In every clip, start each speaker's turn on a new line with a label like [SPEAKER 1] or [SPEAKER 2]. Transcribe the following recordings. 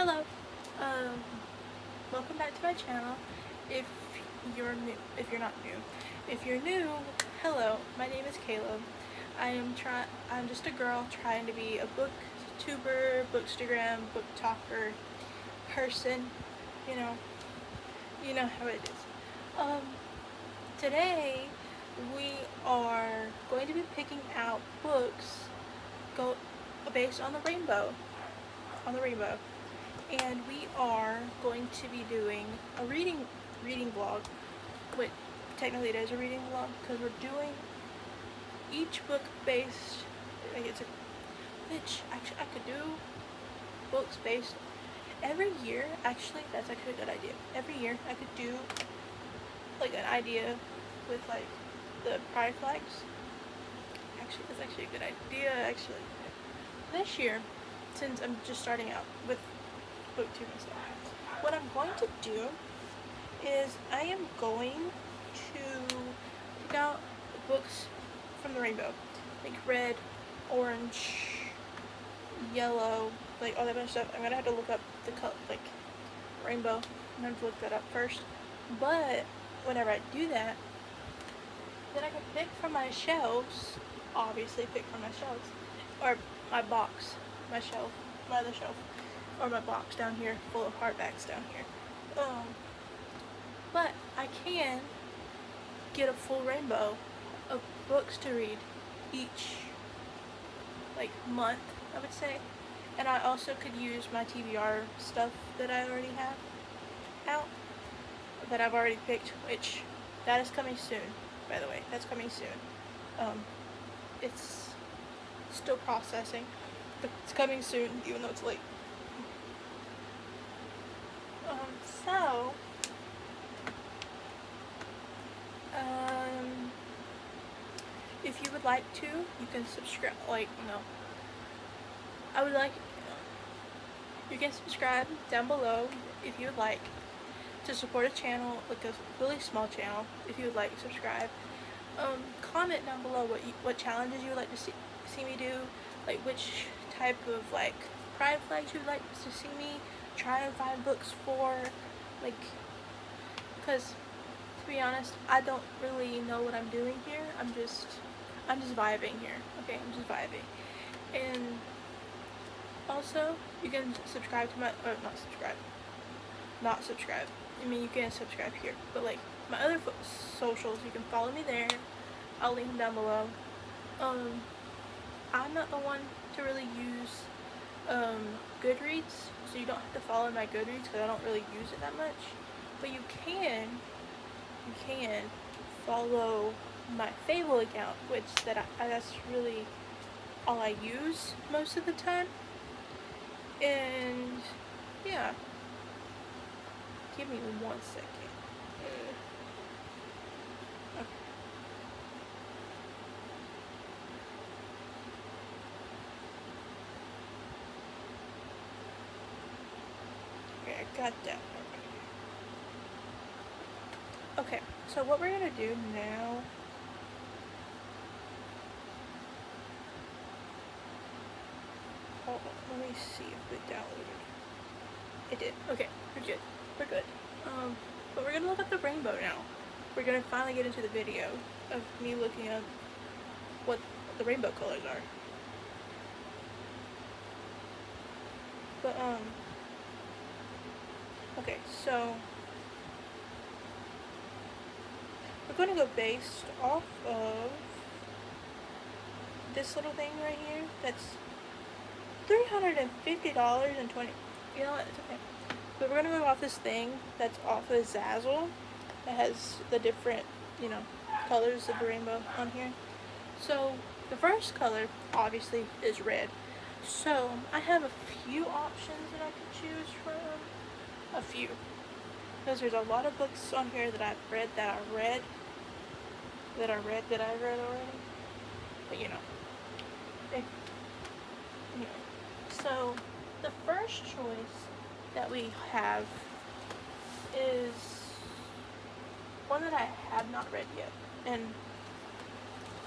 [SPEAKER 1] Hello, um, welcome back to my channel. If if you're not new, if you're new, hello. My name is Caleb. I'm just a girl trying to be a booktuber, bookstagram, book talker person. You know, you know how it is. Um, Today we are going to be picking out books go based on the rainbow. And we are going to be doing a reading vlog. Which technically it is a reading vlog because we're doing each book based. Like it's a which actually I could do books based every year. Actually, that's actually a good idea. Every year I could do like an idea with like the pride flags. Actually, that's actually a good idea. Actually, this year, since I'm just starting out with booktube stuff, what I'm going to do is I am going to pick out books from the rainbow, like red, orange, yellow, like all that kind of stuff. I'm gonna have to look up the color, like rainbow. I'm gonna have to look that up first. But whenever I do that, then I can pick from my shelves. Obviously, pick from my shelves, or my box, my shelf, my other shelf, or my box down here full of hardbacks down here. But I can get a full rainbow of books to read each like month, I would say. And I also could use my TBR stuff that I already have out, that I've already picked, which that is coming soon, by the way. That's coming soon. It's still processing, but it's coming soon, even though it's late. So if you would like to, you can subscribe. I would like you can subscribe down below if you would like to support a channel, like a really small channel. If you would like to subscribe, comment down below what challenges you would like to see me do, like which type of like pride flags you would like to see me try and find books for, like, because to be honest, I don't really know what I'm doing here. I'm just vibing here. Okay, I'm just vibing. And also, you can subscribe to my, or not subscribe. I mean, you can subscribe here, but like my other socials, you can follow me there. I'll link them down below. I'm not the one to really use Goodreads, so you don't have to follow my Goodreads because I don't really use it that much. But you can follow my Fable account, which that's really all I use most of the time. And yeah, give me 1 second. Okay, I got that. Okay, so what we're gonna do now. Hold on, let me see if it downloaded. It did. Okay, we're good. We're good. But we're gonna look at the rainbow now. We're gonna finally get into the video of me looking at what the rainbow colors are. But okay, so we're gonna go based off of this little thing right here. That's $350.20. You know what? It's okay. But we're gonna go off this thing that's off of Zazzle that has the different, colors of the rainbow on here. So the first color obviously is red. So I have a few options that I could choose from. A few. Because there's a lot of books on here that I've read that I read already. But so the first choice that we have is one that I have not read yet, and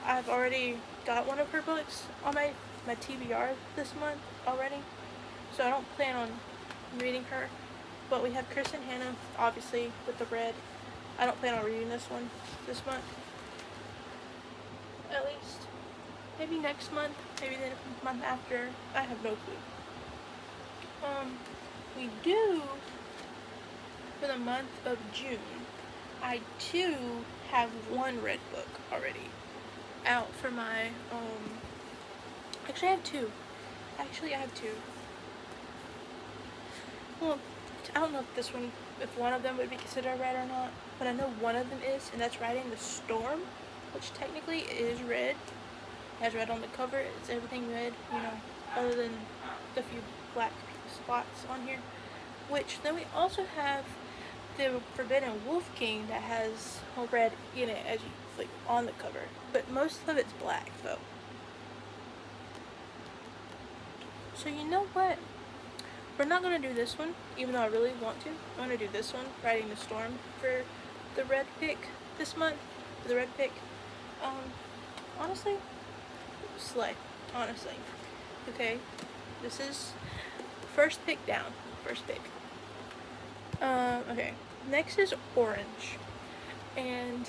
[SPEAKER 1] I've already got one of her books on my TBR this month already, so I don't plan on I'm reading her. But we have Chris and Hannah, obviously, with the red. I don't plan on reading this one this month. At least. Maybe next month, maybe the month after. I have no clue. We do, for the month of June, I too have one red book already out for my, actually I have two. I have two. Well, I don't know if one of them would be considered red or not, but I know one of them is, and that's Riding the Storm, which technically is red. It has red on the cover, it's everything red, other than the few black spots on here. Which, then we also have the Forbidden Wolf King that has red in it, as on the cover. But most of it's black, though. So you know what? We're not going to do this one, even though I really want to. I'm going to do this one, Riding the Storm, for the red pick this month. For the red pick. Honestly, slay. Honestly. Okay. This is first pick down. First pick. Okay. Next is orange. And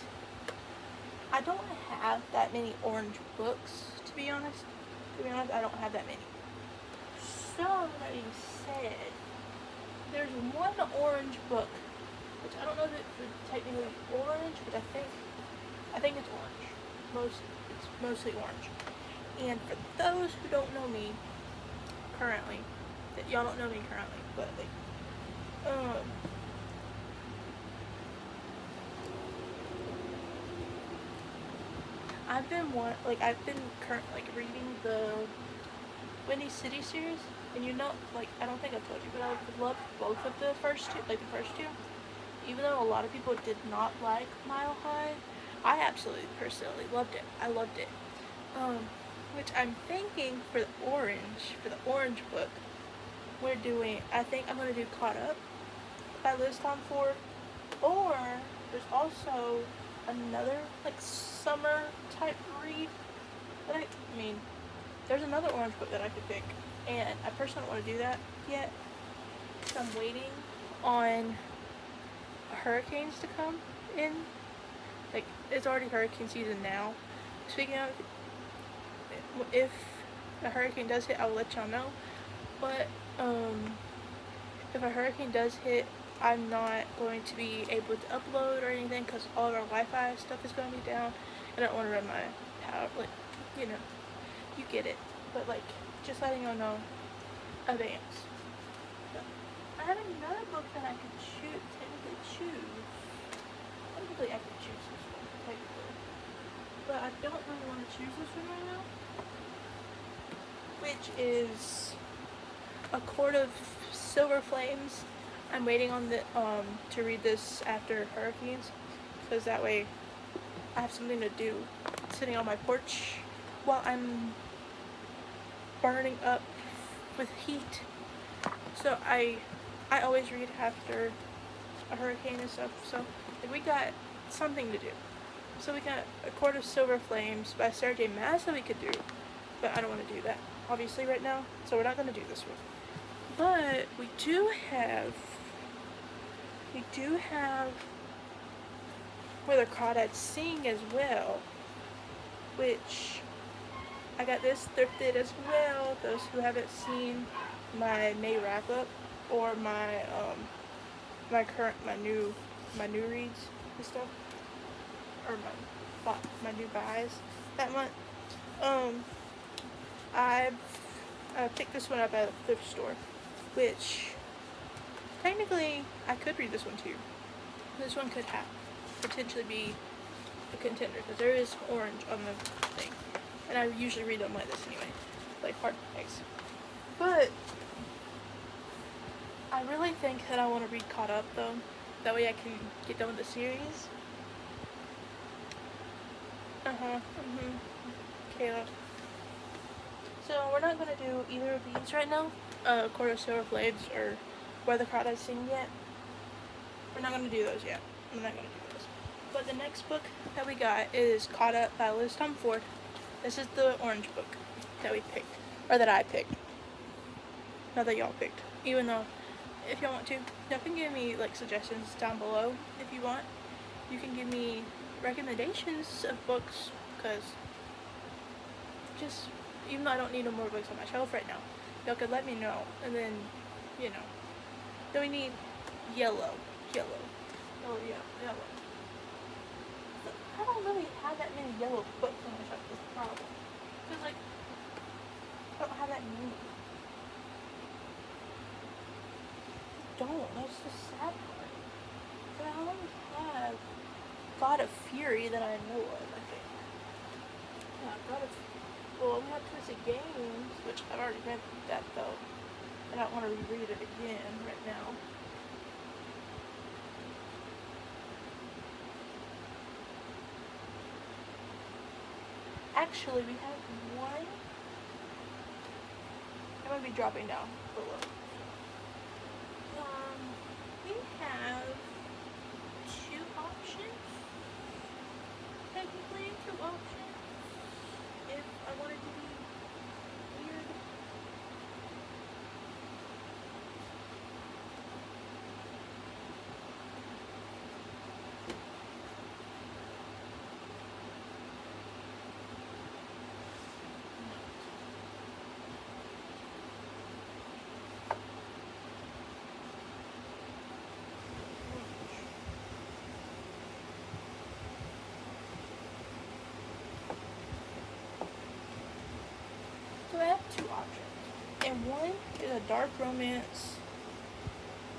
[SPEAKER 1] I don't have that many orange books, to be honest. I don't have that many. So, that being said, there's one orange book, which I don't know if it's technically orange, but I think it's orange. It's mostly orange. And for those who don't know me currently, that y'all don't know me currently, but I've been reading the Windy City series, and I don't think I've told you, but I loved both of the first two, even though a lot of people did not like Mile High. I absolutely personally loved it. I loved it. Which I'm thinking for the orange book, I think I'm going to do Caught Up by Liz Tom Ford, or there's also another, summer type read, but there's another orange book that I could pick, and I personally don't want to do that yet, so I'm waiting on hurricanes to come in. It's already hurricane season now. Speaking of, if a hurricane does hit, I will let y'all know. But if a hurricane does hit, I'm not going to be able to upload or anything because all of our Wi-Fi stuff is going to be down, and I don't want to run my power. You get it. But just letting y'all know, advance. So, I have another book that I could technically choose. Technically, I could choose this one, technically. But I don't really want to choose this one right now. Which is A Court of Silver Flames. I'm waiting on to read this after hurricanes, because that way I have something to do sitting on my porch while I'm burning up with heat. So I always read after a hurricane and stuff, so we got something to do. So we got A Court of Silver Flames by Sarah J. Maas that we could do, but I don't want to do that obviously right now, so we're not going to do this one. But we do have Where the Crawdads Sing as well, which I got this thrifted as well. Those who haven't seen my May wrap up or my new reads and stuff, or my new buys that month. I picked this one up at a thrift store, which technically I could read this one too. This one could potentially be a contender because there is orange on the thing, and I usually read them like this anyway, like hardbacks. But I really think that I want to read Caught Up though. That way I can get done with the series. Kayla. So we're not gonna do either of these right now. Court of Silver Flames or Where the Crawdads Sing yet. We're not gonna do those yet. We're not gonna do those. But the next book that we got is Caught Up by Liz Tom Ford. This is the orange book that we picked, or that I picked. Not that y'all picked, even though if y'all want to. Y'all can give me like suggestions down below if you want. You can give me recommendations of books, because just, even though I don't need no more books on my shelf right now, y'all could let me know, and then, you know. Then we need yellow. Oh yeah, yellow. But I don't really have that many yellow books on my shelf, is the problem. Because, like, I don't have that many. That's the sad part. But I only have God of Fury that I know of, I think. Yeah, well, we have Twisted Games, which I've already read that though. I don't want to reread it again right now. Actually, we have one. I'm going to be dropping down below. We have two options. Technically, two options. If I wanted to be weird. So I have two options, and one is a dark romance,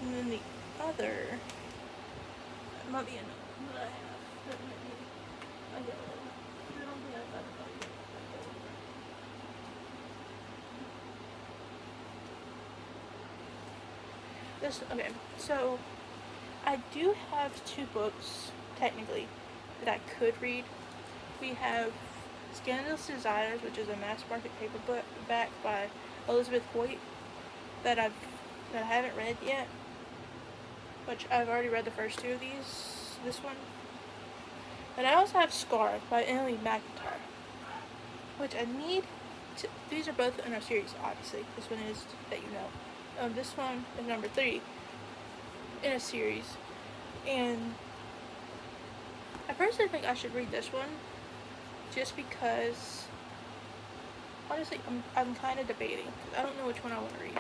[SPEAKER 1] and then the other might be another one that I have. That might be a yellow. I don't think I've got a yellow. Okay, so I do have two books technically that I could read. We have Scandalous Desires, which is a mass market paperback by Elizabeth Hoyt that I haven't read yet, which I've already read the first two of these. This one, and I also have Scarred by Emily McIntyre, which I need to. These are both in our series, obviously. This one is that you know. This one is number 3 in a series, and I personally think I should read this one, just because, honestly, I'm kind of debating, because I don't know which one I want to read.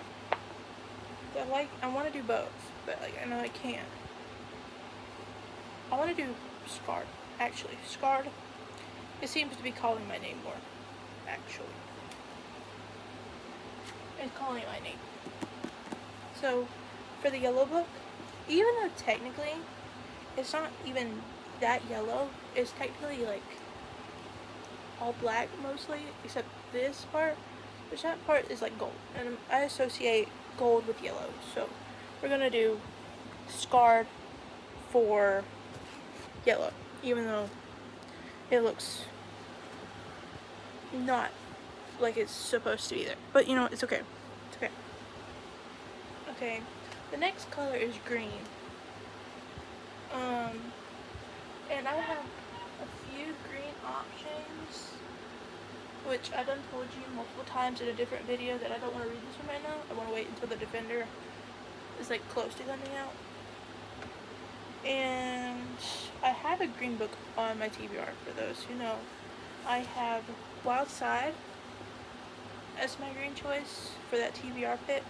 [SPEAKER 1] I want to do both, but like I know I can't. I want to do Scarred, actually. Scarred, it seems to be calling my name more, actually. It's calling my name. So, for the yellow book, even though technically it's not even that yellow, it's technically like all black mostly, except this part, which that part is like gold, and I associate gold with yellow, so we're gonna do Scarred for yellow, even though it looks not like it's supposed to be there, but you know, it's okay. It's okay. Okay, the next color is green. And I have a few green options, which I done told you multiple times in a different video that I don't want to read this one right now. I want to wait until the Defender is like close to coming out. And I have a green book on my TBR, for those who know. I have Wild Side as my green choice for that TBR pick.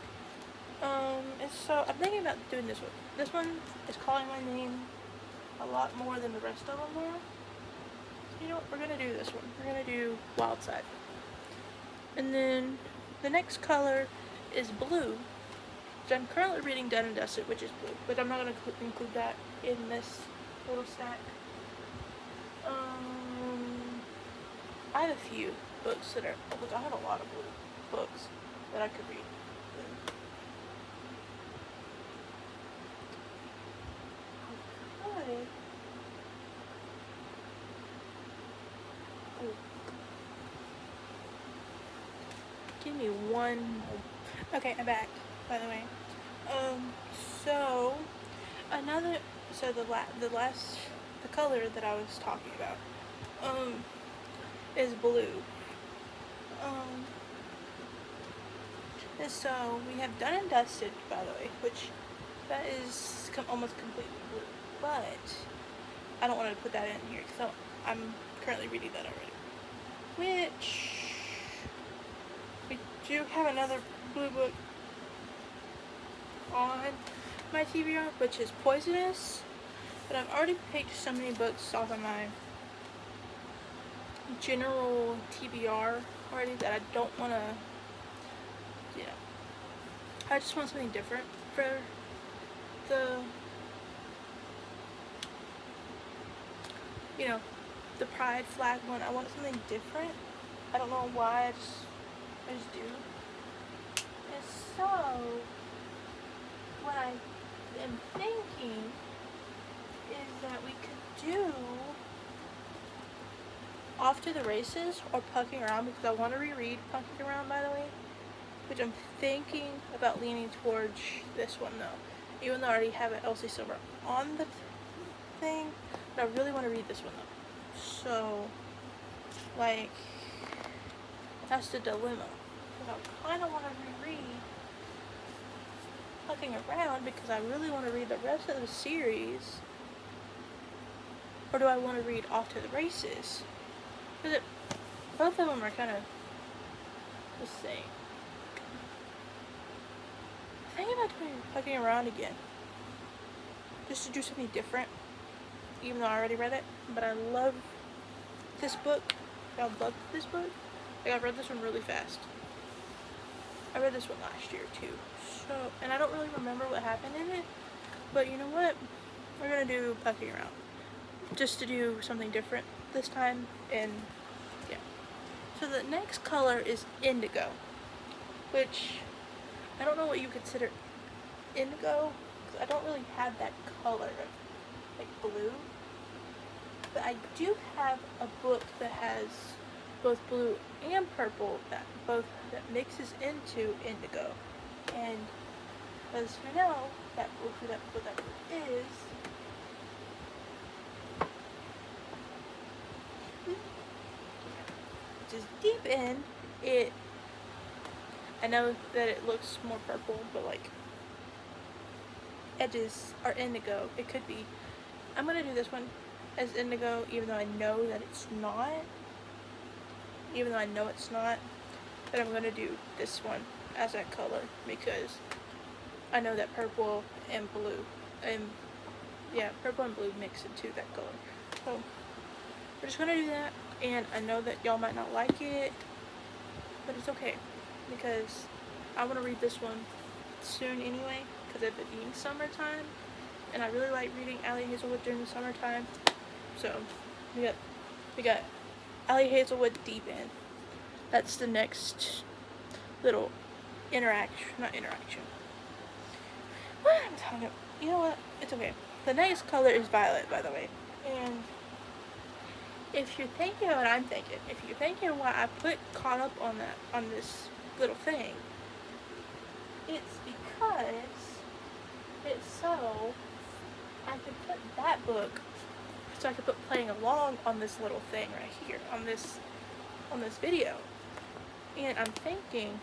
[SPEAKER 1] And so I'm thinking about doing this one. This one is calling my name a lot more than the rest of them are. So you know what, we're gonna do this one. We're gonna do Wild Side. And then the next color is blue. So I'm currently reading Done and Dusted, which is blue, but I'm not gonna include that in this little stack. I have a few books that are, look, I have a lot of blue books that I could read. Give me one. Okay, I'm back, by the way. So the color that I was talking about, is blue. And so we have Done and Dusted, by the way, which that is almost completely blue, but I don't want to put that in here because I'm currently reading that already. Which we do have another blue book on my TBR, which is Poisonous, but I've already picked so many books off of my general TBR already that I don't want to, I just want something different for the, the pride flag one. I want something different. I don't know why, I just do. And so, what I am thinking is that we could do Off to the Races or Pucking Around, because I want to reread Pucking Around, by the way, which I'm thinking about leaning towards this one though, even though I already have an Elsie Silver on the thing, but I really want to read this one though. So, like, that's the dilemma, because I kind of want to reread Pucking Around because I really want to read the rest of the series, or do I want to read Off to the Races? Because both of them are kind of the same. I think about doing Pucking Around again, just to do something different, even though I already read it. But I love this book. I love this book. Like, I read this one really fast. I read this one last year too. So, and I don't really remember what happened in it, but you know what? We're gonna do Pucking Around, just to do something different this time. And yeah. So the next color is Indigo, which I don't know what you consider indigo, because I don't really have that color, like blue. But I do have a book that has both blue and purple that mixes into indigo. And as you know, that book, what that book is, which is Deep End. I know that it looks more purple, but like edges are indigo. It could be. I'm gonna do this one as indigo, even though I know that it's not. Even though I know it's not, but I'm gonna do this one as that color because I know that purple and blue, purple and blue mix into that color. So we're just gonna do that, and I know that y'all might not like it, but it's okay because I want to read this one soon anyway, because of it being summertime, and I really like reading Allie Hazelwood during the summertime. So we got Allie Hazelwood Deep End. That's the next little not interaction. What am I talking about? You know what? It's okay. The next color is Violet, by the way. And if you're thinking what I'm thinking, if you're thinking why I put Caught Up on this little thing, it's because it's so I could put that book, so I could put Playing Along on this little thing right here, on this video. And I'm thinking,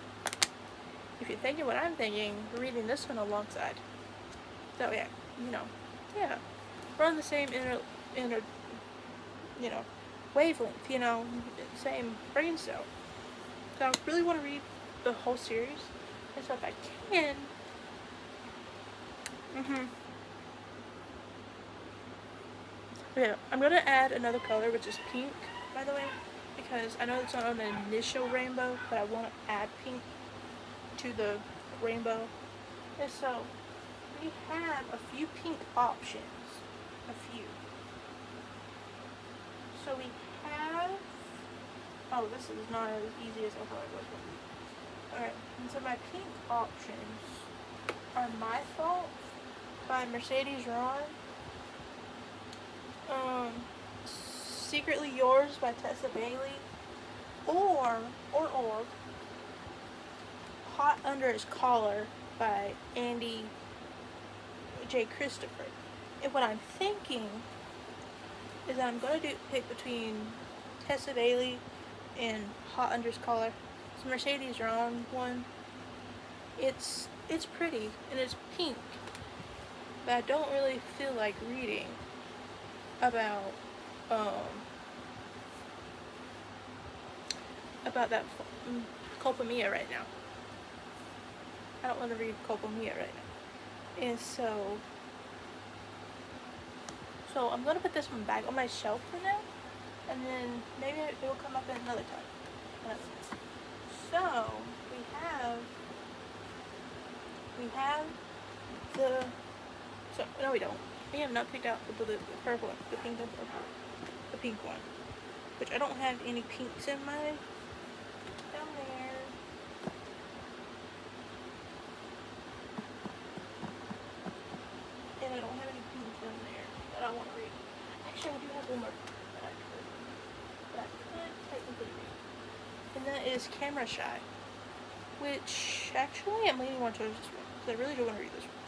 [SPEAKER 1] if you're thinking what I'm thinking, reading this one alongside. So yeah, we're on the same wavelength, same brain cell. So I really want to read the whole series, and so if I can, I'm gonna add another color, which is pink, by the way, because I know it's not on the initial rainbow, but I want to add pink to the rainbow. And so we have a few pink options. So we have, this is not as easy as I thought it was. Alright, and so my pink options are My Fault by Mercedes Ron, Secretly Yours by Tessa Bailey, or Hot Under His Collar by Andy J. Christopher. And what I'm thinking is that I'm going to pick between Tessa Bailey and Hot Under His Collar. It's a Mercedes Ron one. it's pretty and it's pink, but I don't really feel like reading about um about that Culpa Mia right now. I don't want to read Culpa Mia right now, and so I'm gonna put this one back on my shelf for now, and then maybe it will come up at another time. So we have the so no we don't. We have not picked out the purple one, the pink and purple, the pink one, which I don't have any pinks in my down there. And I don't have any pinks down there that I want to read. Actually, I do have one more that I could technically read, and that is Camera Shy, which actually I'm leaning more towards this one because I really do want to read this one.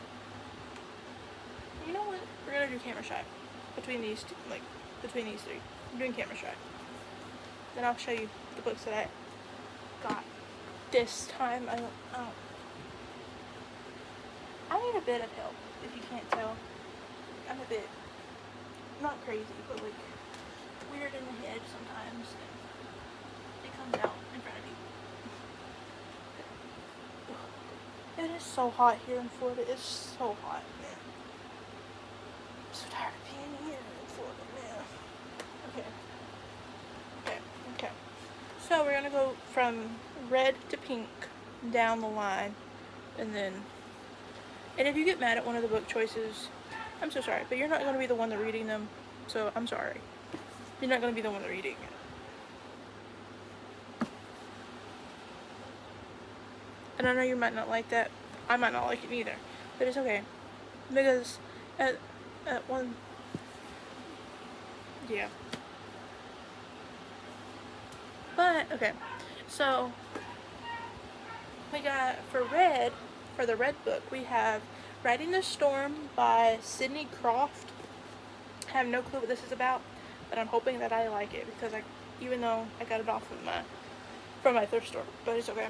[SPEAKER 1] You know what? We're gonna do Camera Shy between these two, between these three. I'm doing Camera Shy. Then I'll show you the books that I got this time. I need a bit of help, if you can't tell. I'm a bit, not crazy, but like weird in the head sometimes. And it comes out in front of you. It is so hot here in Florida. It's so hot, man. I'm so tired of being here in Florida, man. Okay. So we're gonna go from red to pink down the line, and if you get mad at one of the book choices, I'm so sorry, but you're not gonna be the one that's reading them, so I'm sorry. You're not gonna be the one reading it. And I know you might not like that. I might not like it either, but it's okay, because at one, yeah. But okay, so we got for the red book, we have Riding the Storm by Sydney Croft. I have no clue what this is about, but I'm hoping that I like it because even though I got it off of from my thrift store, but it's okay.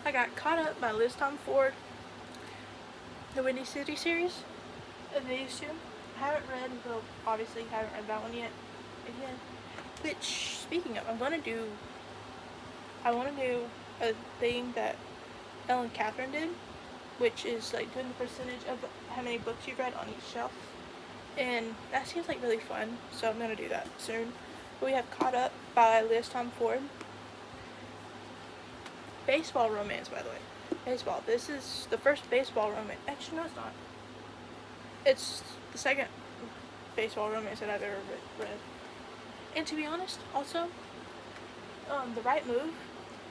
[SPEAKER 1] I got Caught Up by Liz Tom Ford, the Windy City series of these two. I haven't read, well, obviously haven't read that one yet. Again, which, speaking of, I want to do a thing that Ellen Catherine did, which is like doing the percentage of how many books you've read on each shelf, and that seems like really fun, so I'm gonna do that soon. But we have Caught Up by Liz Tom Ford. Baseball romance, by the way. Baseball. This is the first baseball romance. Actually, no, it's not. It's the second baseball romance that I've ever read. And to be honest, also, The Right Move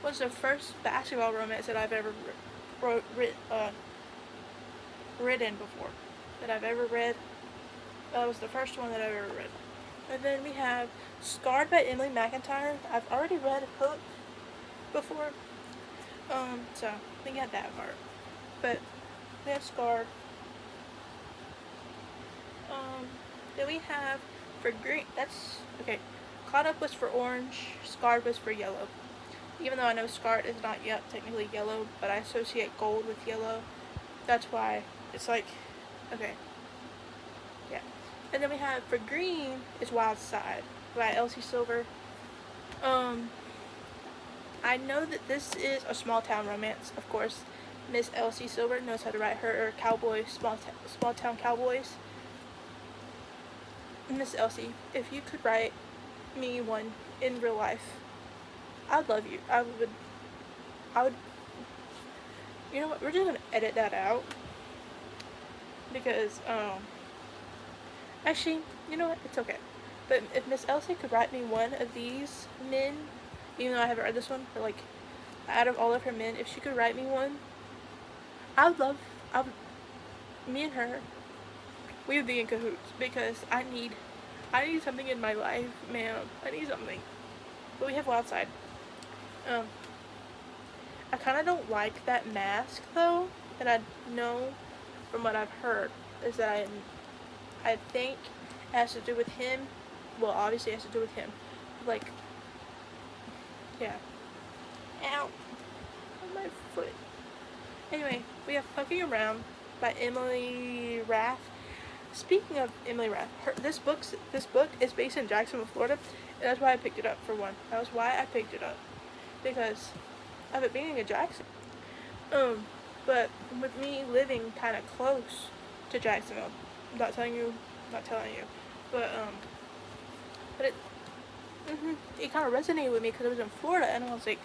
[SPEAKER 1] was the first basketball romance that I've ever written before. That I've ever read. That was the first one that I've ever read. And then we have Scarred by Emily McIntyre. I've already read Hook before. So we got that part. But we have Scarred. Then we have for green, that's, okay, Caught Up was for orange, Scarred was for yellow. Even though I know Scarred is not yet technically yellow, but I associate gold with yellow. That's why it's like, okay. Yeah. And then we have for green is Wild Side by Elsie Silver. I know that this is a small town romance, of course. Miss Elsie Silver knows how to write her small town cowboys. Miss Elsie, if you could write me one in real life, I'd love you. I would, you know what, we're just gonna edit that out, because, actually, you know what, it's okay. But if Miss Elsie could write me one of these men, even though I haven't read this one, but like, out of all of her men, if she could write me one, me and her, we would be in cahoots, because I need something in my life, man. I need something. But we have Wild Side. I kind of don't like that mask, though, and I know from what I've heard is that I think it has to do with him. Well, obviously it has to do with him. Like, yeah. Ow. My foot. Anyway, we have Fucking Around by Emily Rath. Speaking of Emily Rath, this book is based in Jacksonville, Florida, and that's why I picked it up for one. That was why I picked it up, because of it being in Jackson. But with me living kind of close to Jacksonville, not telling you, but it it kind of resonated with me because it was in Florida, and I was like,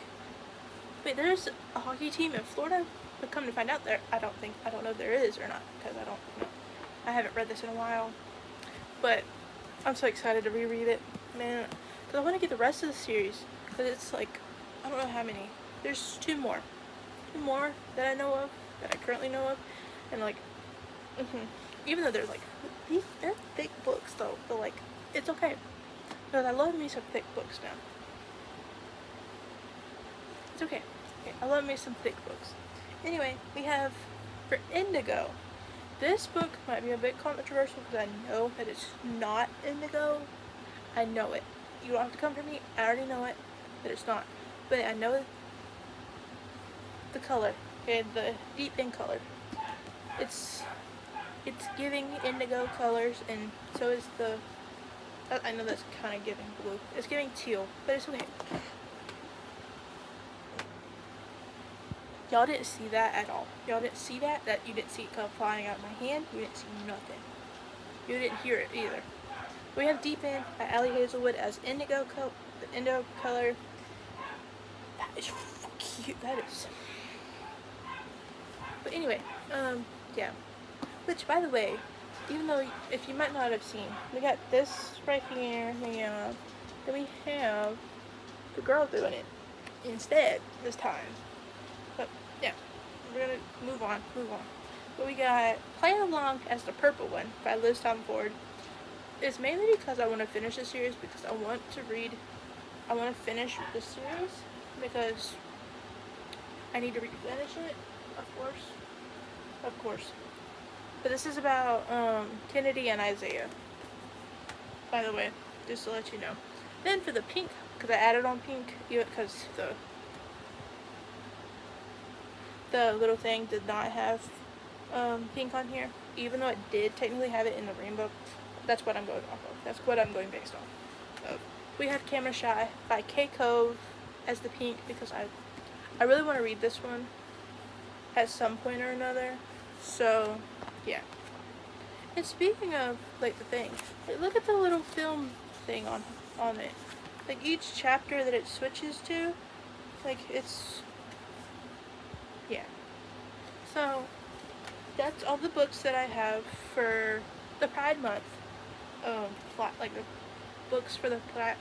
[SPEAKER 1] wait, there's a hockey team in Florida? But come to find out, I don't know if there is or not, because I don't know. I haven't read this in a while, but I'm so excited to reread it, man, because I want to get the rest of the series, because it's like, I don't know how many. There's two more that I know of, that I currently know of, and like, even though they're like, they're thick books though, but like, it's okay, because I love me some thick books now. It's okay. I love me some thick books. Anyway, we have for Indigo. This book might be a bit controversial because I know that it's not indigo. I know it. You don't have to come for me. I already know it, that it's not. But I know the color, okay, the deep in color. It's giving indigo colors, and so is the. I know that's kind of giving blue. It's giving teal, but it's okay. Y'all didn't see that at all. Y'all didn't see that you didn't see it come flying out of my hand. You didn't see nothing. You didn't hear it either. We have Deep In by Allie Hazelwood as indigo color. That is cute. That is. But anyway, yeah. Which, by the way, even though, if you might not have seen, we got this right here, then we have the girl doing it instead this time. But yeah, we're gonna move on. But we got Play Along as the purple one by Liz Tom Ford. It's mainly because I want to finish the series, because I want to finish the series, because I need to finish it, of course. But this is about Kennedy and Isaiah, by the way, just to let you know. Then for the pink, because I added on pink, because the little thing did not have pink on here, even though it did technically have it in the rainbow. That's what I'm going off of. That's what I'm going based on. We have Camera Shy by K Cove as the pink, because I really want to read this one at some point or another. So yeah. And speaking of like the thing, like, look at the little film thing on it. Like each chapter that it switches to, like it's, yeah. So that's all the books that I have for the Pride Month. Like the books for the Pride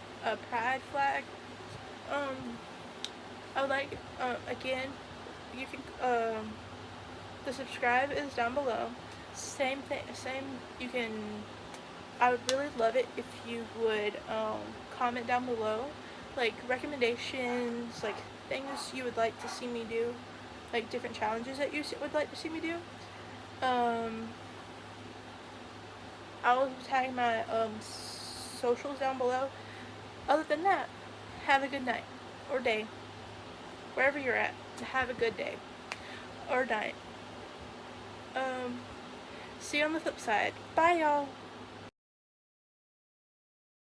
[SPEAKER 1] flag. I would like, again, you can, the subscribe is down below. Same, you can, I would really love it if you would, comment down below, like, recommendations, like, things you would like to see me do, like, different challenges that you would like to see me do. I'll tag my, socials down below. Other than that, have a good night, or day, wherever you're at. Have a good day, or night. See you on the flip side. Bye, y'all.